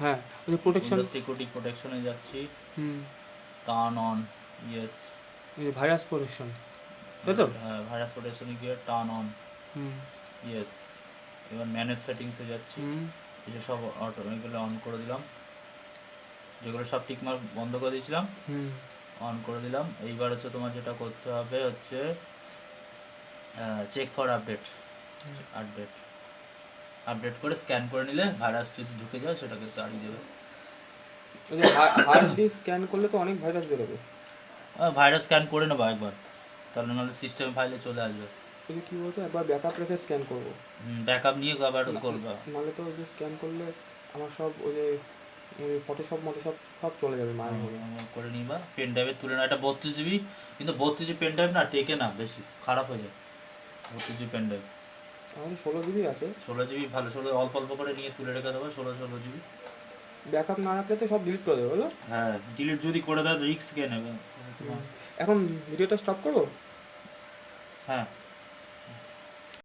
হ্যাঁ, ওই যে প্রোটেকশন। সিকিউরিটি প্রোটেকশনে যাচ্ছি, হুম। Turn on, yes. এই যে ভাইরাস প্রোটেকশন, তাই তো? হ্যাঁ, ভাইরাস প্রোটেকশনে গিয়ে টার্ন অন, হুম। ইয়েস। এবার ম্যানেজ সেটিংসে যাচ্ছি, হুম। এসে সব অটোমেটিক্যালি অন করে দিলাম, যেগুলো সব টিকমার্ক বন্ধ করে দিয়েছিলাম হুম। অন করে দিলাম। এইবার হচ্ছে তোমার যেটা করতে হবে হচ্ছে check for update, update update করে স্ক্যান করে নিলে ভাইরাস যদি ঢুকে যায় সেটাকে তাড়িয়ে দেবে। ওই যে হার্ড ডিস্ক স্ক্যান করলে তো অনেক ভাইরাস বেরোবে। ভাইরাস স্ক্যান করে নেবো একবার, তাহলে নাহলে সিস্টেম ফাইলে চলে আসবে। ওই যে কী বলতো, একবার ব্যাকআপ রেখে স্ক্যান করবো। ব্যাকআপ নিয়ে আবার করবা। নাহলে তো ওই যে স্ক্যান করলে আমার সব ওই যে ফটোশপ মটোশপ সব চলে যাবে মায়ের হয়ে। করে নিবা, পেন ড্রাইভে তুলে না, এটা 32 জিবি, কিন্তু 32 জিবি পেন ড্রাইভ না টেকে না, বেশি খারাপ হয়ে যায় 32 জিবি পেন ড্রাইভ। আমাদের 16 জিবি আছে। 16 জিবি ভালো, অল্প অল্প করে নিয়ে তুলে রেখে দেবো, 16 জিবি। ব্যাকআপ না রাখলে তো সব ডিলিট করে দেবে, বলো? হ্যাঁ, ডিলিট যদি করে দেয় রিস্ক কে নেবে এখন ভিডিওটা স্টপ করবো? হ্যাঁ।